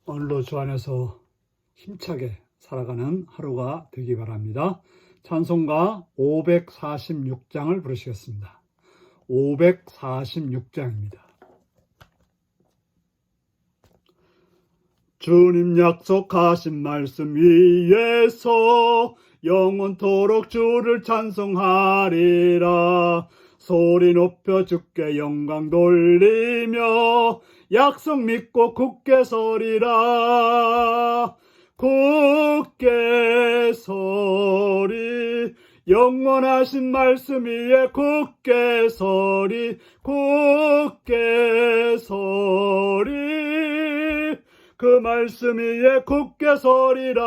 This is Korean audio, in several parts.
오늘도 주 안에서 힘차게 살아가는 하루가 되기 바랍니다. 찬송가 546장을 부르시겠습니다. 546장입니다. 주님 약속하신 말씀 위에서 영원토록 주를 찬송하리라. 소리 높여 주께 영광 돌리며 약속 믿고 굳게 서리라. 굳게 서리, 영원하신 말씀 위에 굳게 서리, 굳게 서리, 그 말씀 위에 굳게 서리라.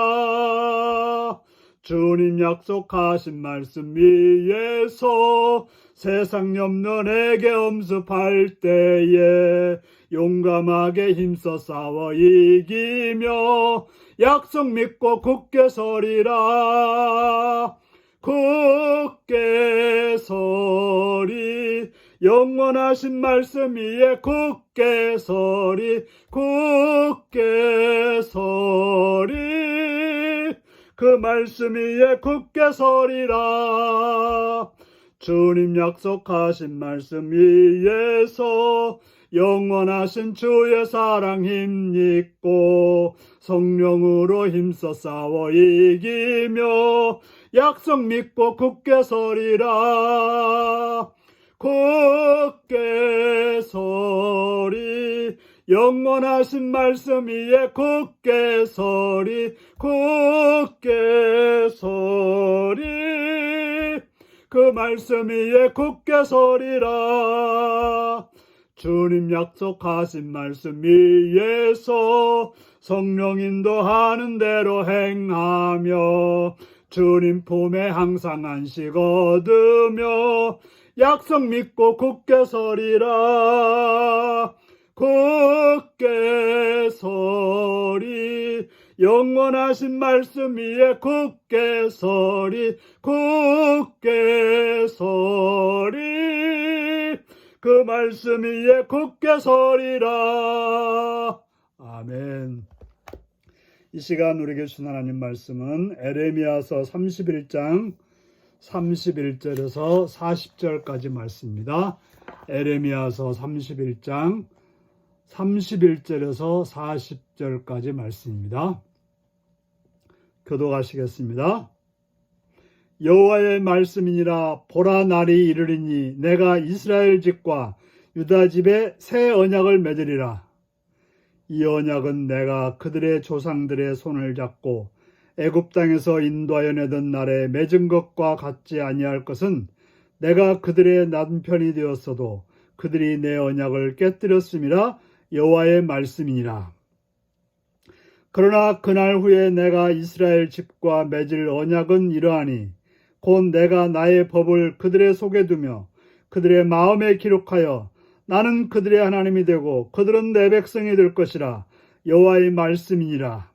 주님 약속하신 말씀 위에서 세상 염려 내게 엄습할 때에 용감하게 힘써 싸워 이기며 약속 믿고 굳게 서리라. 굳게 서리, 영원하신 말씀 위에 굳게 서리, 굳게 서리, 그 말씀 위에 굳게 서리라. 주님 약속하신 말씀 위에서 영원하신 주의 사랑 힘입고 성령으로 힘써 싸워 이기며 약속 믿고 굳게 서리라. 굳게 서리, 영원하신 말씀 위에 굳게 서리, 굳게 서리, 그 말씀 위에 굳게 서리라. 주님 약속하신 말씀 위에서 성령 인도하는 대로 행하며 주님 품에 항상 안식 얻으며 약속 믿고 굳게 서리라. 굳게 서리, 영원하신 말씀 위에 굳게 서리, 굳게 서리, 그 말씀 위에 굳게 서리라. 아멘. 이 시간 우리에게 주신 하나님 말씀은 에레미야서 31장 31절에서 40절까지 말씀입니다. 에레미야서 31장 31절에서 40절까지 말씀입니다. 교독하시겠습니다. 여호와의 말씀이니라. 보라, 날이 이르리니 내가 이스라엘 집과 유다 집에 새 언약을 맺으리라. 이 언약은 내가 그들의 조상들의 손을 잡고 애굽 땅에서 인도하여 내던 날에 맺은 것과 같지 아니할 것은 내가 그들의 남편이 되었어도 그들이 내 언약을 깨뜨렸음이라. 여호와의 말씀이니라. 그러나 그날 후에 내가 이스라엘 집과 맺을 언약은 이러하니 곧 내가 나의 법을 그들의 속에 두며 그들의 마음에 기록하여 나는 그들의 하나님이 되고 그들은 내 백성이 될 것이라. 여호와의 말씀이니라.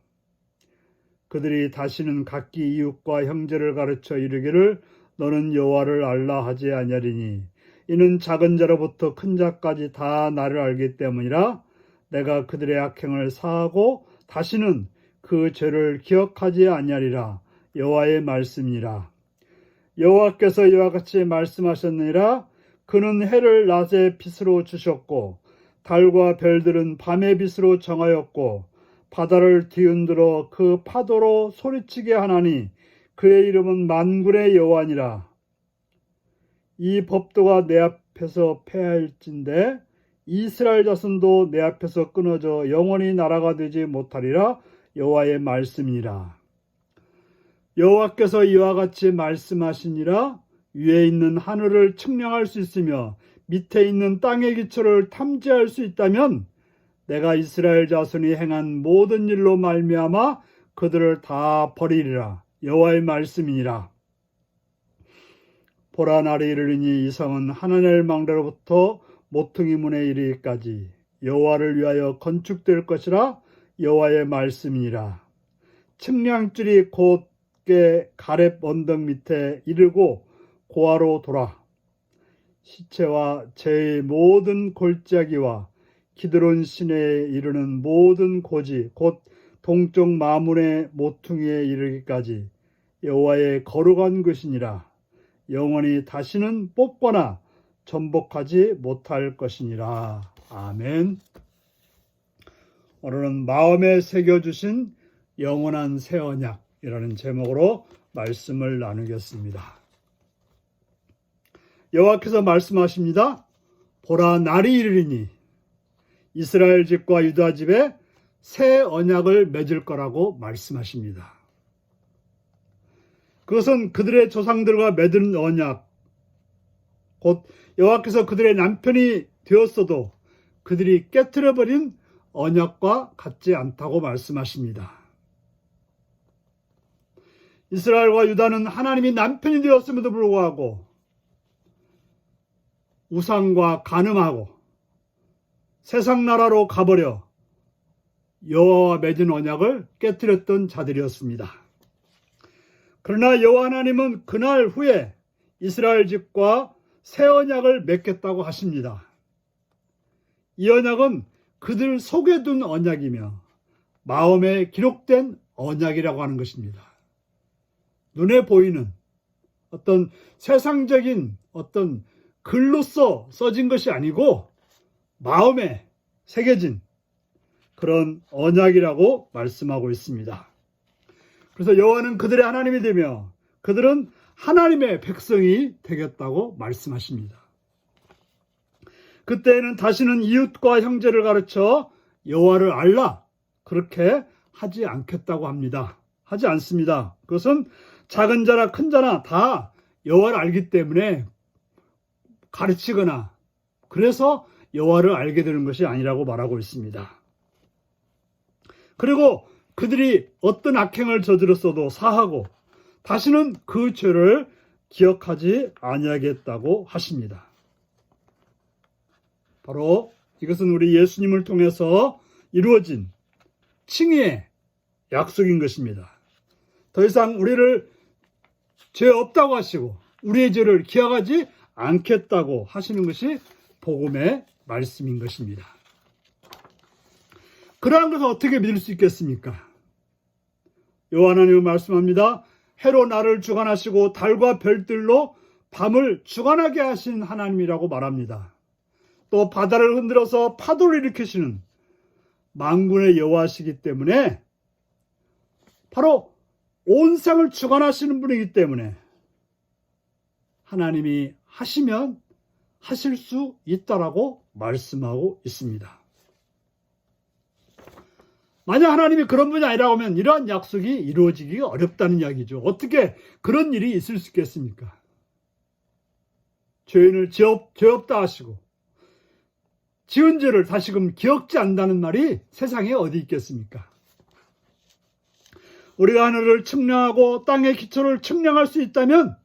그들이 다시는 각기 이웃과 형제를 가르쳐 이르기를 너는 여호와를 알라 하지 아니하리니 이는 작은 자로부터 큰 자까지 다 나를 알기 때문이라. 내가 그들의 악행을 사하고 다시는 그 죄를 기억하지 아니하리라. 여호와의 말씀이니라. 여호와께서 이와 같이 말씀하셨느니라. 그는 해를 낮의 빛으로 주셨고 달과 별들은 밤의 빛으로 정하였고 바다를 뒤흔들어 그 파도로 소리치게 하나니 그의 이름은 만군의 여호와니라. 이 법도가 내 앞에서 패할진대 이스라엘 자손도 내 앞에서 끊어져 영원히 나라가 되지 못하리라. 여호와의 말씀이니라. 여호와께서 이와 같이 말씀하시니라. 위에 있는 하늘을 측량할 수 있으며 밑에 있는 땅의 기초를 탐지할 수 있다면 내가 이스라엘 자손이 행한 모든 일로 말미암아 그들을 다 버리리라. 여호와의 말씀이니라. 보라, 날이 이르리니 이 성은 하나넬 망대로부터 모퉁이 문에 이르기까지 여호와를 위하여 건축될 것이라. 여호와의 말씀이니라. 측량줄이 곧게 가렙 언덕 밑에 이르고 고아로 돌아 시체와 죄의 모든 골짜기와 기드론 시내에 이르는 모든 고지 곧 동쪽 마문의 모퉁이에 이르기까지 여호와의 거룩한 것이니라. 영원히 다시는 뽑거나 전복하지 못할 것이니라. 아멘. 오늘은 마음에 새겨주신 영원한 새 언약이라는 제목으로 말씀을 나누겠습니다. 여호와께서 말씀하십니다. 보라, 날이 이르리니 이스라엘 집과 유다 집에 새 언약을 맺을 거라고 말씀하십니다. 그것은 그들의 조상들과 맺은 언약, 곧 여호와께서 그들의 남편이 되었어도 그들이 깨트려버린 언약과 같지 않다고 말씀하십니다. 이스라엘과 유다는 하나님이 남편이 되었음에도 불구하고 우상과 간음하고 세상 나라로 가버려 여호와와 맺은 언약을 깨뜨렸던 자들이었습니다. 그러나 여호와 하나님은 그날 후에 이스라엘 집과 새 언약을 맺겠다고 하십니다. 이 언약은 그들 속에 둔 언약이며 마음에 기록된 언약이라고 하는 것입니다. 눈에 보이는 어떤 세상적인 어떤 글로써 써진 것이 아니고 마음에 새겨진 그런 언약이라고 말씀하고 있습니다. 그래서 여호와는 그들의 하나님이 되며 그들은 하나님의 백성이 되겠다고 말씀하십니다. 그때에는 다시는 이웃과 형제를 가르쳐 여호와를 알라 그렇게 하지 않겠다고 합니다. 하지 않습니다. 그것은 작은 자나 큰 자나 다 여호와를 알기 때문에 가르치거나 그래서 여호와를 알게 되는 것이 아니라고 말하고 있습니다. 그리고 그들이 어떤 악행을 저질렀어도 사하고 다시는 그 죄를 기억하지 아니하겠다고 하십니다. 바로 이것은 우리 예수님을 통해서 이루어진 칭의의 약속인 것입니다. 더 이상 우리를 죄 없다고 하시고 우리의 죄를 기억하지 않겠다고 하시는 것이 복음의 말씀인 것입니다. 그러한 것을 어떻게 믿을 수 있겠습니까? 여호와 하나님은 말씀합니다. 해로 날을 주관하시고 달과 별들로 밤을 주관하게 하신 하나님이라고 말합니다. 또 바다를 흔들어서 파도를 일으키시는 만군의 여호와시기 때문에 바로 온 세상을 주관하시는 분이기 때문에 하나님이 하시면 하실 수 있다라고 말씀하고 있습니다. 만약 하나님이 그런 분이 아니라고 하면 이러한 약속이 이루어지기가 어렵다는 이야기죠. 어떻게 그런 일이 있을 수 있겠습니까? 죄인을 죄 없다 하시고 지은 죄를 다시금 기억지 않는다는 말이 세상에 어디 있겠습니까? 우리가 하늘을 측량하고 땅의 기초를 측량할 수 있다면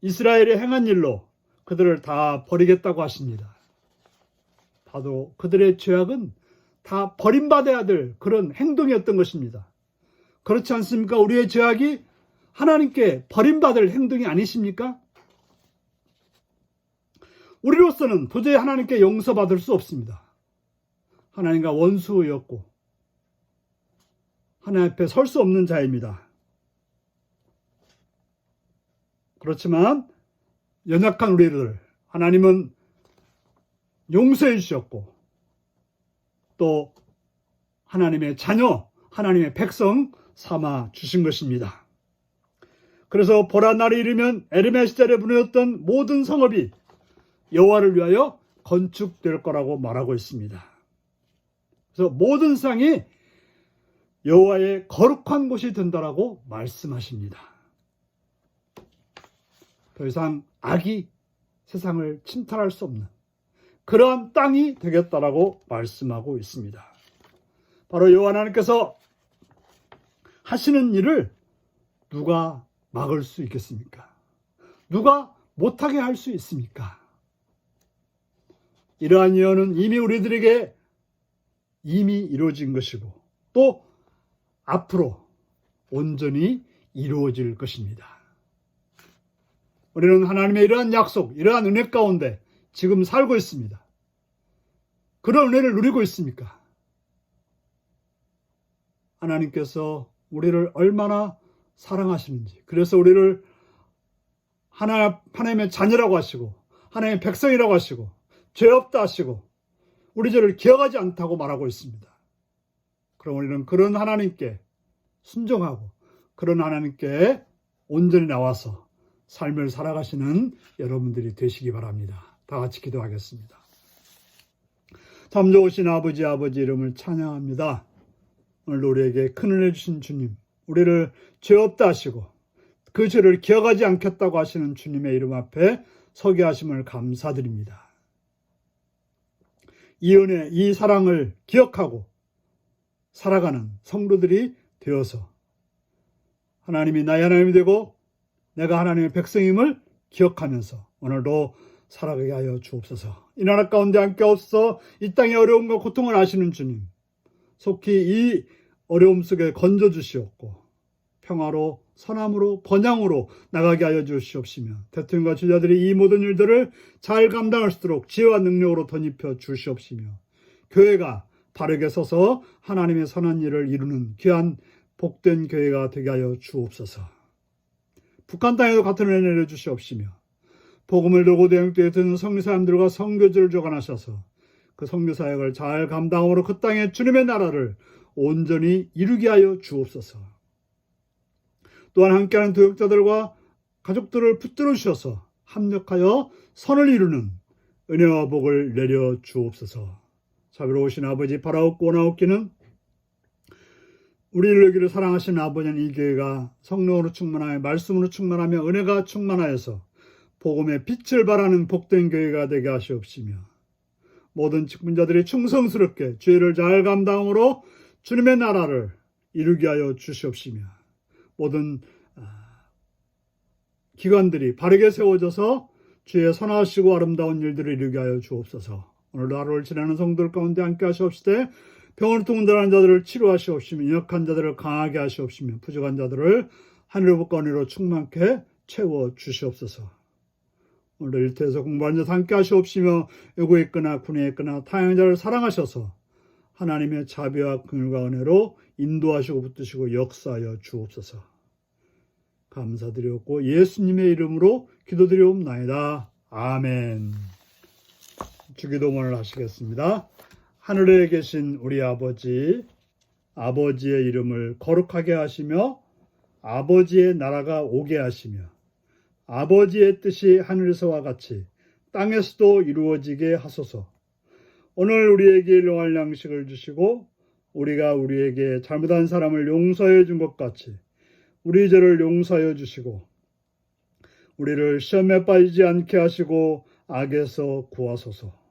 이스라엘이 행한 일로 그들을 다 버리겠다고 하십니다. 봐도 그들의 죄악은 다 버림받아야 될 그런 행동이었던 것입니다. 그렇지 않습니까? 우리의 죄악이 하나님께 버림받을 행동이 아니십니까? 우리로서는 도저히 하나님께 용서받을 수 없습니다. 하나님과 원수였고 하나님 앞에 설 수 없는 자입니다. 그렇지만 연약한 우리를 하나님은 용서해 주셨고 또 하나님의 자녀, 하나님의 백성 삼아 주신 것입니다. 그래서 보라, 날이 이르면 에르메 시절에 무너졌던 모든 성읍이 여호와를 위하여 건축될 거라고 말하고 있습니다. 그래서 모든 세상이 여호와의 거룩한 곳이 된다라고 말씀하십니다. 더 이상 악이 세상을 침탈할 수 없는 그러한 땅이 되겠다라고 말씀하고 있습니다. 바로 여호와 하나님께서 하시는 일을 누가 막을 수 있겠습니까? 누가 못하게 할 수 있습니까? 이러한 예언은 이미 우리들에게 이미 이루어진 것이고 또 앞으로 온전히 이루어질 것입니다. 우리는 하나님의 이러한 약속, 이러한 은혜 가운데 지금 살고 있습니다. 그런 은혜를 누리고 있습니까? 하나님께서 우리를 얼마나 사랑하시는지, 그래서 우리를 하나님의 자녀라고 하시고 하나님의 백성이라고 하시고 죄 없다 하시고 우리 죄를 기억하지 않다고 말하고 있습니다. 그럼 우리는 그런 하나님께 순종하고 그런 하나님께 온전히 나와서 삶을 살아가시는 여러분들이 되시기 바랍니다. 다 같이 기도하겠습니다. 참 좋으신 아버지 이름을 찬양합니다. 오늘 우리에게 큰 은혜 주신 주님, 우리를 죄 없다 하시고 그 죄를 기억하지 않겠다고 하시는 주님의 이름 앞에 서게 하심을 감사드립니다. 이 은혜, 이 사랑을 기억하고 살아가는 성도들이 되어서 하나님이 나의 하나님이 되고 내가 하나님의 백성임을 기억하면서 오늘도 살아가게 하여 주옵소서. 이 나라 가운데 함께 없어 이 땅의 어려움과 고통을 아시는 주님, 속히 이 어려움 속에 건져주시옵고 평화로 선함으로 번영으로 나가게 하여 주시옵시며 대통령과 주자들이 이 모든 일들을 잘 감당할 수 있도록 지혜와 능력으로 덧입혀 주시옵시며 교회가 바르게 서서 하나님의 선한 일을 이루는 귀한 복된 교회가 되게 하여 주옵소서. 북한 땅에도 같은 은혜 내려주시옵시며 복음을 들고 대형교회에 드는 선교사님들과 선교지를 조관하셔서 그 선교사역을 잘 감당함으로 그 땅에 주님의 나라를 온전히 이루게 하여 주옵소서. 또한 함께하는 도역자들과 가족들을 붙들어 주셔서 합력하여 선을 이루는 은혜와 복을 내려 주옵소서. 자비로우신 아버지, 바라옵고 원하옵기는 우리를 여기를 사랑하시는 아버지는 이 교회가 성령으로 충만하여 말씀으로 충만하며 은혜가 충만하여서 복음의 빛을 발하는 복된 교회가 되게 하시옵시며 모든 직분자들이 충성스럽게 죄를 잘 감당으로 주님의 나라를 이루게 하여 주시옵시며 모든 기관들이 바르게 세워져서 주의 선하시고 아름다운 일들을 이루게 하여 주옵소서. 오늘도 하루를 지나는 성도들 가운데 함께 하시옵시되 병으로 통달한 자들을 치료하시옵시며 연약한 자들을 강하게 하시옵시며 부족한 자들을 하늘의 은혜로 충만케 채워 주시옵소서. 오늘도 일터에서 공부하는 자 함께 하시옵시며 외국에 있거나 군에 있거나 타향자를 사랑하셔서 하나님의 자비와 긍휼과 은혜로 인도하시고 붙드시고 역사하여 주옵소서. 감사드리옵고 예수님의 이름으로 기도드리옵나이다. 아멘. 주기도문을 하시겠습니다. 하늘에 계신 우리 아버지, 아버지의 이름을 거룩하게 하시며 아버지의 나라가 오게 하시며 아버지의 뜻이 하늘에서와 같이 땅에서도 이루어지게 하소서. 오늘 우리에게 일용할 양식을 주시고 우리가 우리에게 잘못한 사람을 용서해 준 것 같이 우리 죄를 용서하여 주시고 우리를 시험에 빠지지 않게 하시고 악에서 구하소서.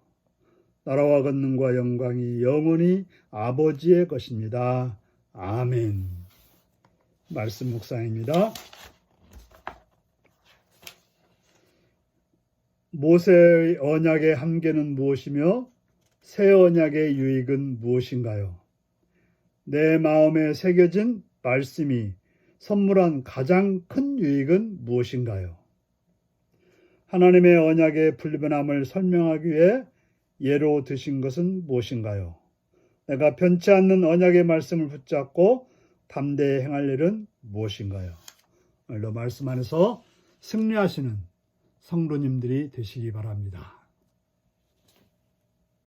나라와 권능과 영광이 영원히 아버지의 것입니다. 아멘. 말씀 묵상입니다. 모세의 언약의 한계는 무엇이며 새 언약의 유익은 무엇인가요? 내 마음에 새겨진 말씀이 선물한 가장 큰 유익은 무엇인가요? 하나님의 언약의 불변함을 설명하기 위해 예로 드신 것은 무엇인가요? 내가 변치 않는 언약의 말씀을 붙잡고 담대히 행할 일은 무엇인가요? 오늘도 말씀 안에서 승리하시는 성도님들이 되시기 바랍니다.